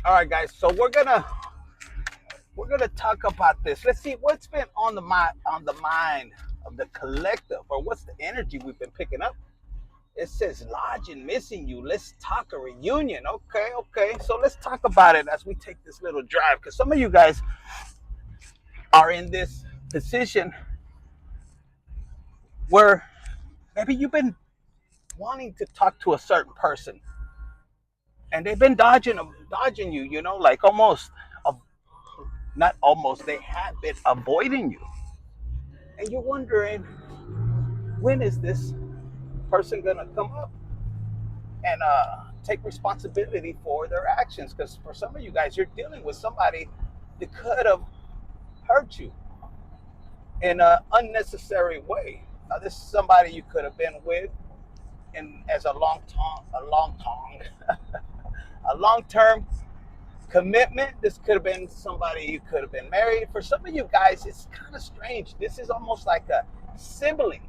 All right, guys. So we're gonna talk about this. Let's see what's been on the mind of the collective, or what's the energy we've been picking up. It says lodging, missing you. Let's talk a reunion. Okay, okay. So let's talk about it as we take this little drive, because some of you guys are in this position where maybe you've been wanting to talk to a certain person, and they've been dodging you. Like almost, not almost. They have been avoiding you, and you're wondering, when is this person gonna come up and take responsibility for their actions? Because for some of you guys, you're dealing with somebody that could have hurt you in an unnecessary way. Now, this is somebody you could have been with in as a long term commitment. This could have been somebody you could have been married. For some of you guys, it's kind of strange. This is almost like a sibling.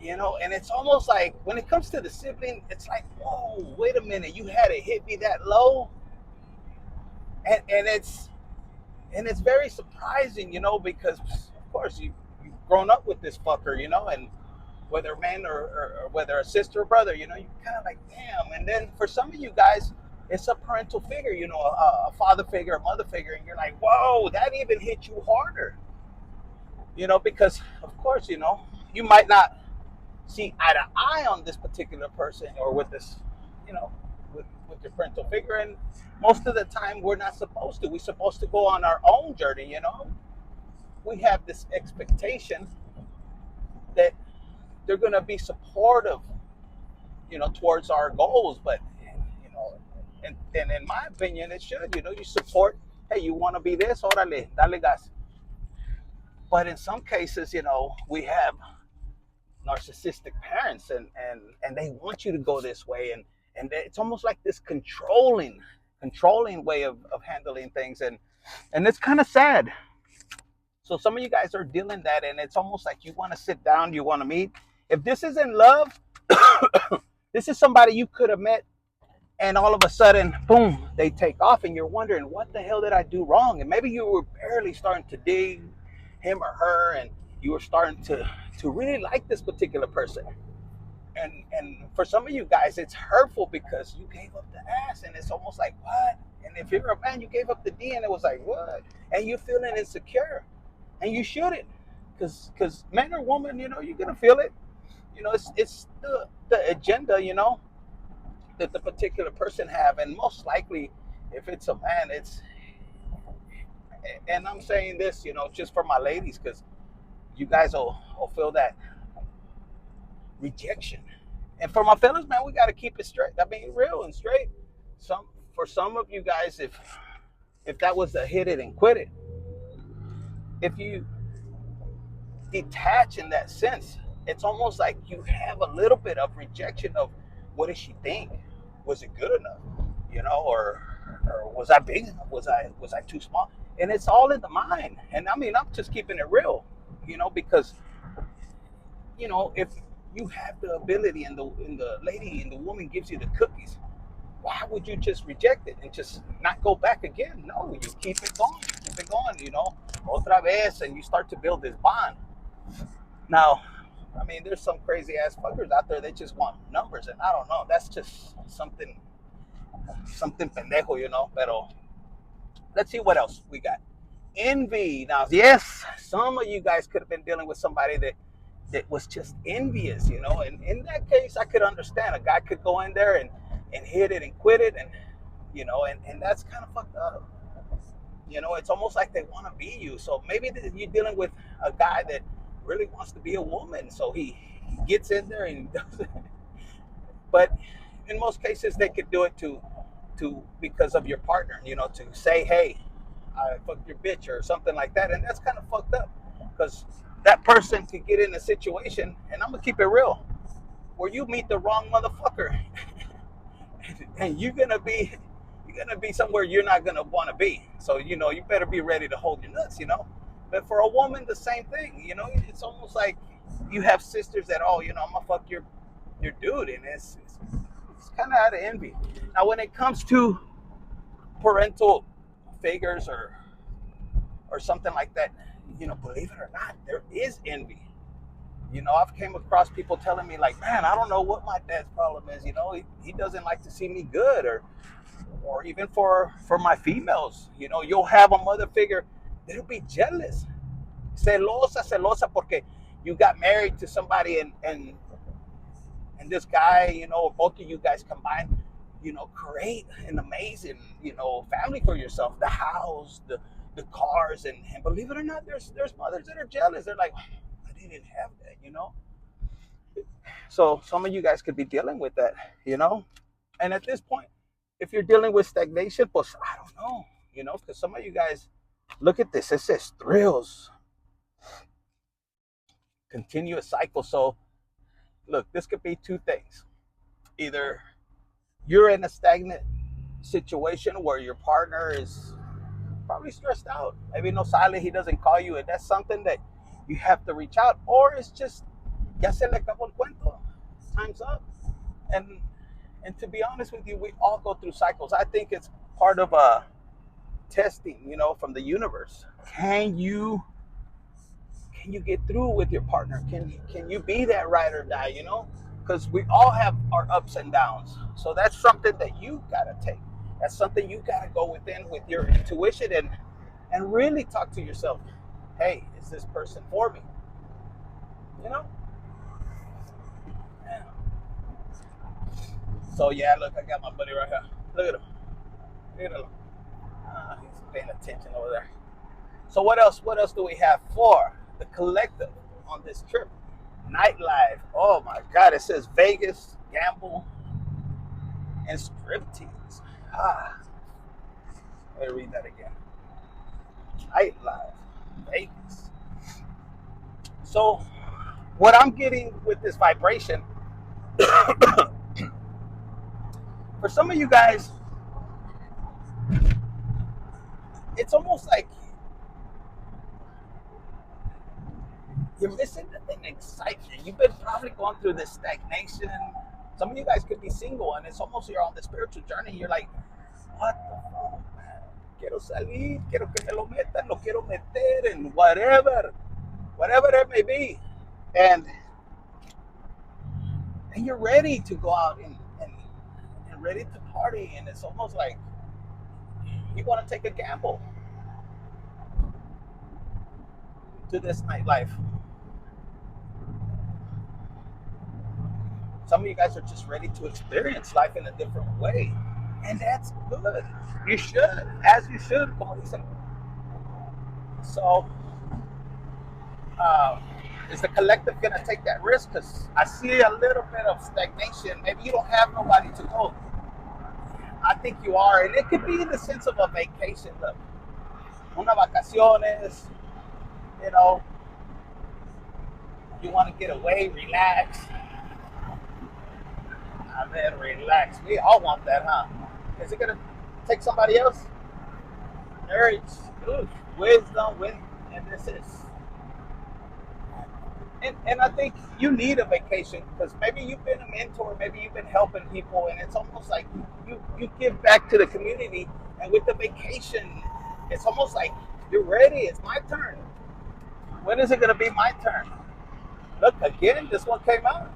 And it's almost like when it comes to the sibling, it's like, whoa, wait a minute, you had it hit me that low. And it's very surprising, because of course you've grown up with this fucker, and whether man or whether a sister or brother, you kind of like, damn. And then for some of you guys, it's a parental figure, a father figure, a mother figure, and you're like, whoa, that even hit you harder, because of course, you might not see eye to eye on this particular person, or with this, you know, with your parental figure. And most of the time, we're not supposed to. We're supposed to go on our own journey. We have this expectation that they're going to be supportive, towards our goals. But, you know, and in my opinion, it should, you support, hey, you want to be this? Órale, dale gas. But in some cases, we have narcissistic parents, and they want you to go this way, and it's almost like this controlling way of handling things, and it's kind of sad. So some of you guys are dealing that, and it's almost like you want to sit down, you want to meet. If this is in love, this is somebody you could have met, and all of a sudden, boom, they take off, and you're wondering, what the hell did I do wrong? And maybe you were barely starting to dig him or her, and you were starting to really like this particular person. And for some of you guys, it's hurtful because you gave up the ass, and it's almost like, what? And if you're a man, you gave up the D, and it was like, what? And you're feeling insecure, and you shouldn't, because man or woman, you're gonna feel it. It's the agenda, that the particular person have, and most likely, if it's a man, it's. And I'm saying this, just for my ladies, because you guys will feel that rejection. And for my fellas, man, we got to keep it straight. I mean, real and straight. For some of you guys, if that was a hit it and quit it, if you detach in that sense, it's almost like you have a little bit of rejection of, what does she think? Was it good enough? Or was I big enough? Was I too small? And it's all in the mind. And I mean, I'm just keeping it real, because if you have the ability, and the lady and the woman gives you the cookies, why would you just reject it and just not go back again? No, you keep it going, otra vez, and you start to build this bond. Now, I mean, there's some crazy ass fuckers out there. They just want numbers, and I don't know. That's just something pendejo, Pero let's see what else we got. Envy. Now, yes, some of you guys could have been dealing with somebody that was just envious, And in that case, I could understand. A guy could go in there and hit it and quit it, and that's kind of fucked up. It's almost like they want to be you. So maybe you're dealing with a guy that really wants to be a woman, so he gets in there and does it. But in most cases, they could do it to because of your partner, to say, hey, I fucked your bitch or something like that, and that's kind of fucked up, because that person could get in a situation, and I'm gonna keep it real, where you meet the wrong motherfucker, and you're gonna be somewhere you're not gonna want to be. So you better be ready to hold your nuts. But for a woman, the same thing. It's almost like you have sisters that, I'm gonna fuck your dude, and it's kind of out of envy. Now, when it comes to parental figures or something like that, believe it or not, there is envy. I've came across people telling me like, man, I don't know what my dad's problem is. He doesn't like to see me good, or even for my females. You'll have a mother figure that'll be jealous, celosa, porque you got married to somebody and this guy, both of you guys combined, create an amazing, family for yourself, the house, the cars, and believe it or not, there's mothers that are jealous. They're like, I didn't have that. So some of you guys could be dealing with that. And at this point, if you're dealing with stagnation, pues I don't know, because some of you guys, look at this. It says thrills, continuous cycle. So look, this could be two things. Either you're in a stagnant situation where your partner is probably stressed out. Maybe no sale, he doesn't call you, and that's something that you have to reach out. Or it's just, ya se le acabó el cuento. Time's up. And to be honest with you, we all go through cycles. I think it's part of a testing, from the universe. Can you get through with your partner? Can you be that ride or die? Because we all have our ups and downs. So that's something that you gotta take. That's something you gotta go within with your intuition and really talk to yourself. Hey, is this person for me? Yeah. So yeah, look, I got my buddy right here. Look at him. Look at him. He's paying attention over there. So what else do we have for the collective on this trip? Nightlife. Oh my God, it says Vegas, gamble, and striptease. Let me read that again. Nightlife, Vegas. So what I'm getting with this vibration, for some of you guys, it's almost like you're missing an excitement. You've been probably going through this stagnation. Some of you guys could be single, and it's almost you're on the spiritual journey. You're like, what the fuck, man? Quiero salir, quiero que me lo metan, lo quiero meter, and whatever that may be. And you're ready to go out and ready to party, and it's almost like you want to take a gamble to this nightlife. Some of you guys are just ready to experience life in a different way, and that's good. You should, as you should, como dicen. So, is the collective going to take that risk? Because I see a little bit of stagnation. Maybe you don't have nobody to go. I think you are, and it could be in the sense of a vacation. Look, una vacaciones, you want to get away, relax. I mean, relax. We all want that, huh? Is it going to take somebody else? Marriage, wisdom, and this is. And I think you need a vacation because maybe you've been a mentor, maybe you've been helping people, and it's almost like you give back to the community. And with the vacation, it's almost like you're ready. It's my turn. When is it going to be my turn? Look, again, this one came out.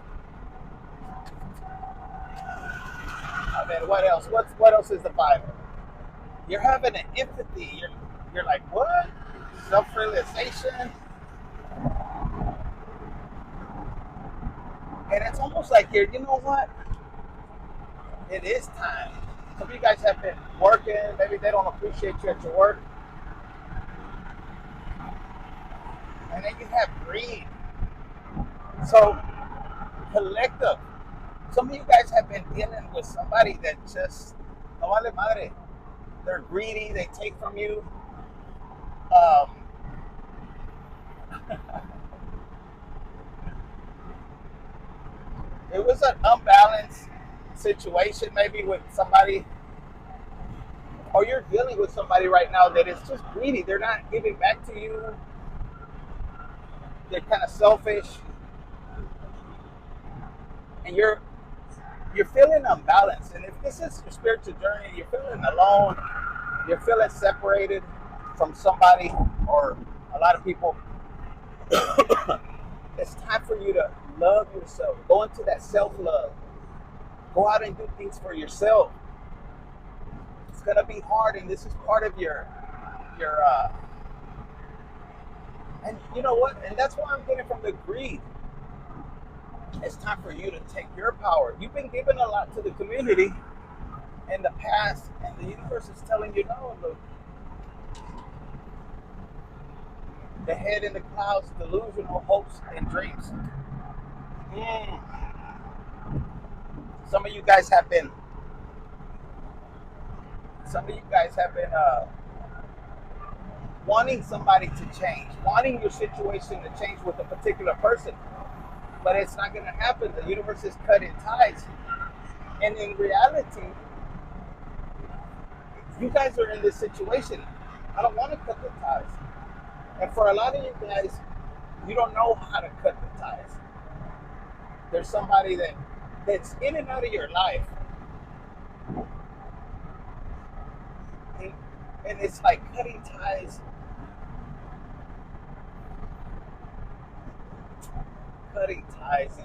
I mean, what else? What else is the Bible? You're having an empathy. You're like, what? Self-realization. And it's almost like you know what? It is time. Some of you guys have been working. Maybe they don't appreciate you at your work. And then you have greed. So, collective. Some of you guys have been dealing with somebody that just, no vale madre. They're greedy. They take from you. It was an unbalanced situation maybe with somebody, or you're dealing with somebody right now that is just greedy. They're not giving back to you. They're kind of selfish. And you're feeling unbalanced. And if this is your spiritual journey, you're feeling alone, you're feeling separated from somebody or a lot of people, it's time for you to love yourself. Go into that self-love. Go out and do things for yourself. It's gonna be hard, and this is part of your and you know what? And that's why I'm getting from the greed. It's time for you to take your power. You've been giving a lot to the community in the past, and the universe is telling you no. Look, the head in the clouds, delusional hopes and dreams. Mm. Some of you guys have been. Some of you guys have been wanting somebody to change, wanting your situation to change with a particular person, but it's not going to happen. The universe is cutting ties, and in reality, you guys are in this situation. I don't want to cut the ties, and for a lot of you guys, you don't know how to cut the ties. There's somebody that's in and out of your life, and it's like cutting ties. Cutting ties.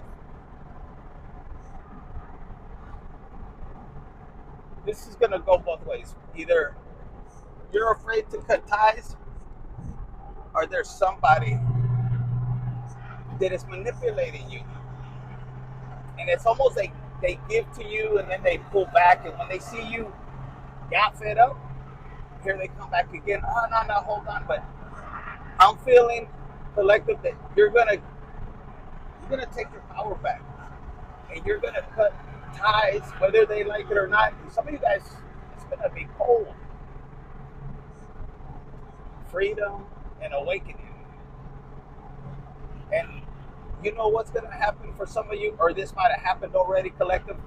This is gonna go both ways. Either you're afraid to cut ties, or there's somebody that is manipulating you, and it's almost like they give to you and then they pull back, and when they see you got fed up, here they come back again. Oh no, hold on. But I'm feeling collective that you're gonna take your power back, and you're gonna cut ties whether they like it or not. And some of you guys, it's gonna be cold. Freedom and awakening. And you know what's gonna happen for some of you, or this might have happened already, collective.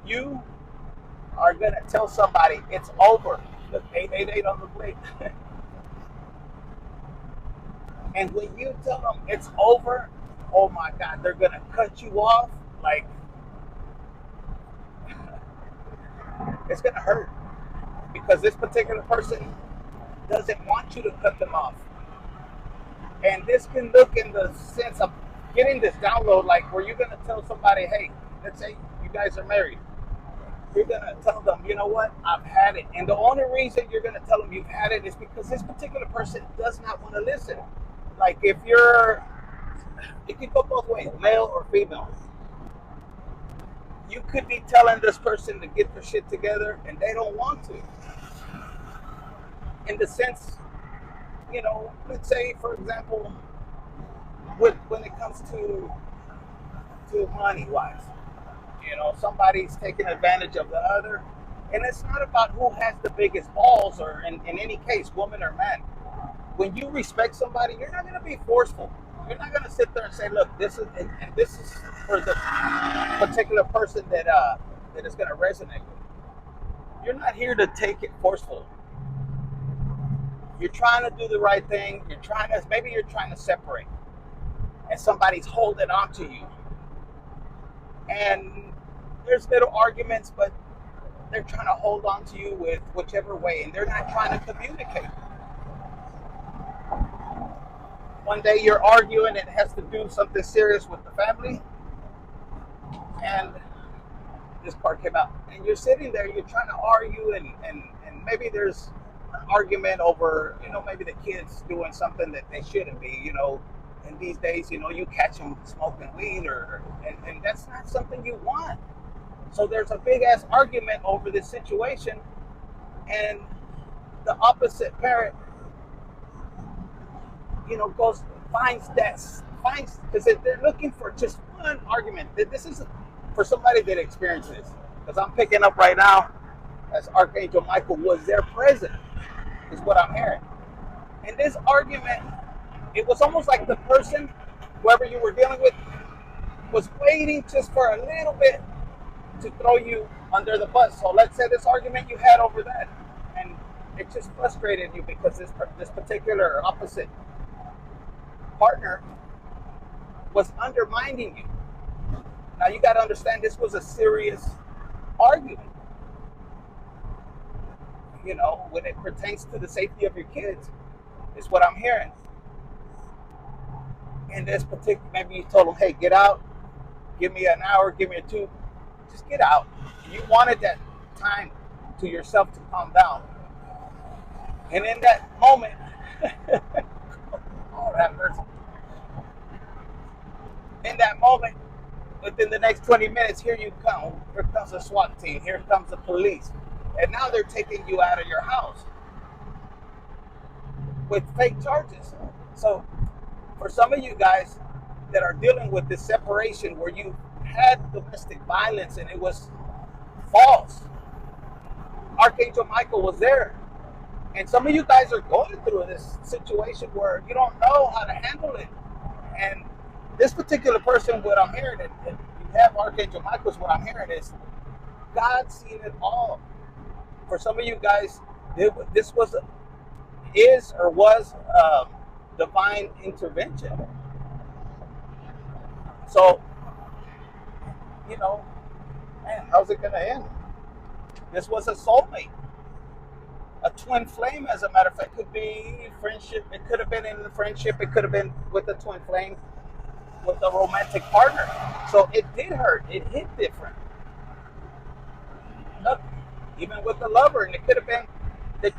You are gonna tell somebody it's over. Look, 888 on the plate. And when you tell them it's over, oh my God, they're gonna cut you off. Like, it's gonna hurt, because this particular person doesn't want you to cut them off. And this can look in the sense of getting this download, like where you're gonna tell somebody, hey, let's say you guys are married. You're gonna tell them, you know what, I've had it. And the only reason you're gonna tell them you've had it is because this particular person does not want to listen. Like, if it could go both ways, male or female. You could be telling this person to get their shit together, and they don't want to. In the sense, let's say, for example, when it comes to money wise, somebody's taking advantage of the other, and it's not about who has the biggest balls, or in any case, woman or man. When you respect somebody, you're not going to be forceful. You're not going to sit there and say, look, this is and this is for the particular person that is going to resonate with. You're not here to take it forceful. You're trying to do the right thing. Maybe you're trying to separate, and somebody's holding on to you. And there's little arguments, but they're trying to hold on to you with whichever way, and they're not trying to communicate. One day you're arguing, it has to do something serious with the family, and this card came out, and you're sitting there, you're trying to argue, and maybe there's an argument over, maybe the kid's doing something that they shouldn't be, and these days, you catch them smoking weed, and that's not something you want. So there's a big ass argument over this situation, and the opposite parent, finds because they're looking for just one argument. This is for somebody that experienced this, because I'm picking up right now as Archangel Michael was there present, is what I'm hearing. And this argument, it was almost like the person, whoever you were dealing with, was waiting just for a little bit to throw you under the bus. So let's say this argument you had over that, and it just frustrated you because this particular opposite partner was undermining you. Now you got to understand, this was a serious argument. you know, when it pertains to the safety of your kids, is what I'm hearing. In this particular, maybe you told them, hey, get out, give me an hour, give me a two, just get out. You wanted that time to yourself to calm down. And in that moment, oh, that hurts. In that moment, within the next 20 minutes, here you come. Here comes a SWAT team. Here comes the police. And now they're taking you out of your house with fake charges. So for some of you guys that are dealing with this separation where you had domestic violence and it was false, Archangel Michael was there. And some of you guys are going through this situation where you don't know how to handle it. And this particular person, what I'm hearing, and you have Archangel Michael's, what I'm hearing is God seen it all. For some of you guys, this was, is or was divine intervention. So, you know, man, how's it going to end? This was a soulmate, a twin flame, as a matter of fact. Could be friendship. It could have been in the friendship. It could have been with a twin flame, with a romantic partner. So it did hurt. It hit different. Look, even with the lover, and it could have been that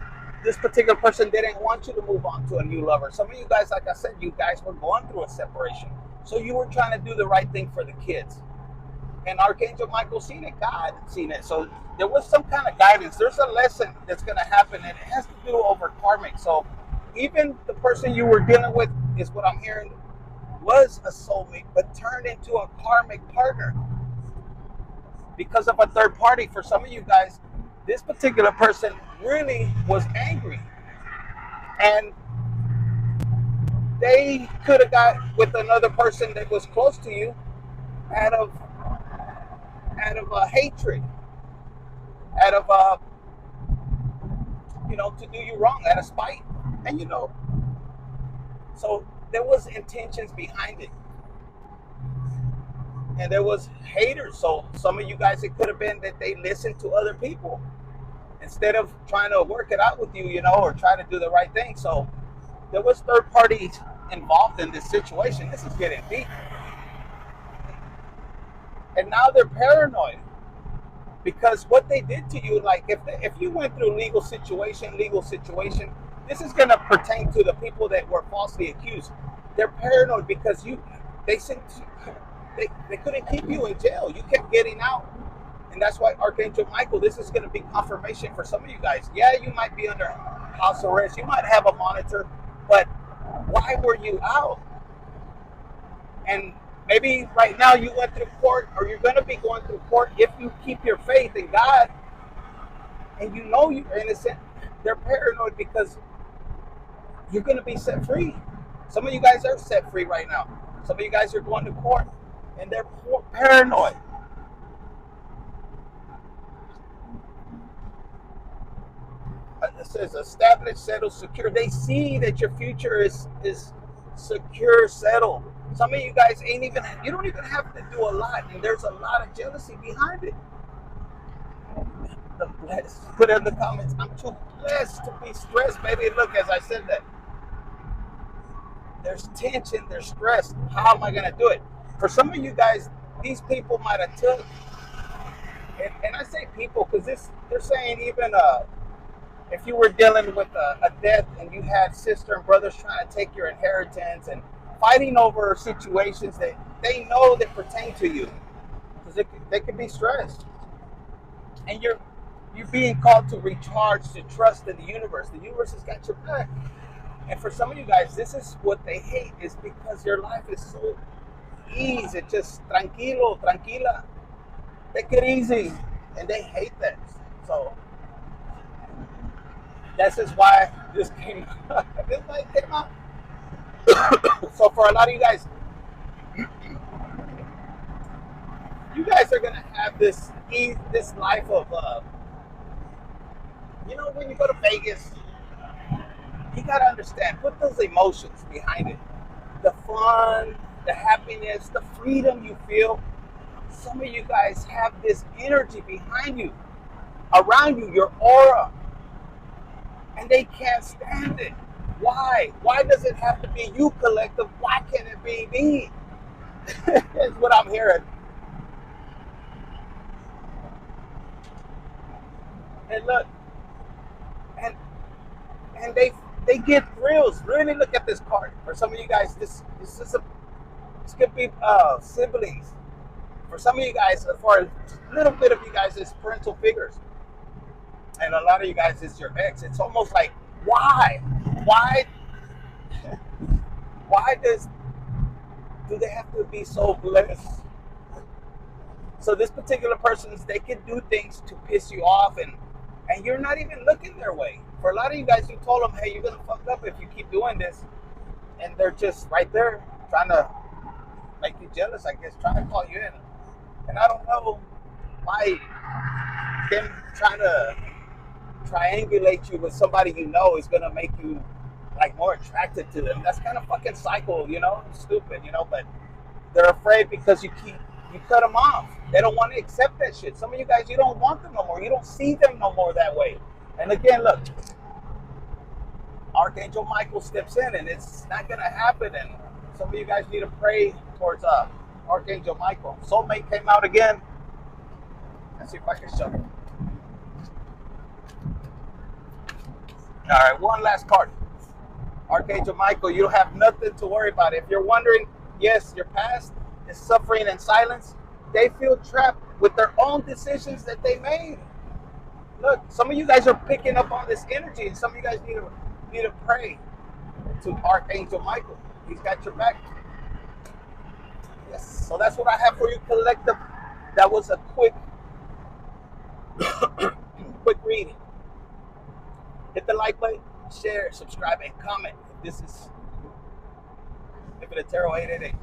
this particular person didn't want you to move on to a new lover. Some of you guys, like I said, you guys were going through a separation. So you were trying to do the right thing for the kids. And Archangel Michael seen it, God seen it. So there was some kind of guidance. There's a lesson that's going to happen, and it has to do over karmic. So even the person you were dealing with, is what I'm hearing, was a soulmate, but turned into a karmic partner because of a third party. For some of you guys, this particular person really was angry, and they could have got with another person that was close to you out of hatred, out of to do you wrong, out of spite. And so there was intentions behind it, and there was haters. So some of you guys, it could have been that they listened to other people instead of trying to work it out with you, or try to do the right thing. So there was third parties involved in this situation. This is getting deep. And now they're paranoid because what they did to you, like if you went through legal situation, this is going to pertain to the people that were falsely accused. They're paranoid because they couldn't keep you in jail. You kept getting out. And that's why Archangel Michael, this is going to be confirmation for some of you guys. Yeah, you might be under house arrest. You might have a monitor, but why were you out? And maybe right now you went through court, or you're going to be going through court. If you keep your faith in God and you're innocent, they're paranoid because you're going to be set free. Some of you guys are set free right now. Some of you guys are going to court and they're paranoid. It says established, settled, secure. They see that your future is secure, settled. Some of you guys you don't even have to do a lot, and there's a lot of jealousy behind it. The blessed. Put in the comments, I'm too blessed to be stressed, baby. Look, as I said that, there's tension, there's stress. How am I going to do it? For some of you guys, these people might have took, and I say people because they're saying even if you were dealing with a death and you had sister and brothers trying to take your inheritance and fighting over situations that they know that pertain to you, because they can be stressed. And you're being called to recharge, to trust in the universe. The universe has got your back. And for some of you guys, this is what they hate, is because your life is so easy. It's just tranquilo, tranquila. Take it easy. And they hate that. So that's just why this came out. This light came out. So for a lot of you guys are gonna have this life of when you go to Vegas, you gotta understand, put those emotions behind it. The fun, the happiness, the freedom you feel. Some of you guys have this energy behind you, around you, your aura. and they can't stand it. Why? Why does it have to be you, collective? Why can't it be me? That's what I'm hearing. And look, and and they get thrills. Really look at this card. For some of you guys, this could be siblings. For some of you guys, as far as a little bit of you guys, it's parental figures, and a lot of you guys, it's your ex. It's almost like why, why, why do they have to be so blessed? So this particular person, they can do things to piss you off, and you're not even looking their way. For a lot of you guys, you told them, hey, you're gonna fuck up if you keep doing this, and they're just right there trying to make you jealous, I guess, trying to call you in. And I don't know why them trying to triangulate you with somebody you know is gonna make you like more attracted to them. That's kind of fucking cycle, you know, stupid, you know. But they're afraid because you cut them off. They don't want to accept that shit. Some of you guys, you don't want them no more. You don't see them no more that way. And again, look, Archangel Michael steps in, and it's not gonna happen. And some of you guys need to pray towards Archangel Michael. Soulmate came out again. Let's see if I can show you. All right, one last card. Archangel Michael, you don't have nothing to worry about. If you're wondering, yes, your past is suffering in silence. They feel trapped with their own decisions that they made. Look, some of you guys are picking up on this energy, and some of you guys need to pray to Archangel Michael. He's got your back. Yes. So that's what I have for you, collective. That was a quick reading. Hit the like button, share, subscribe, and comment. This is EVERRY Tarot 888.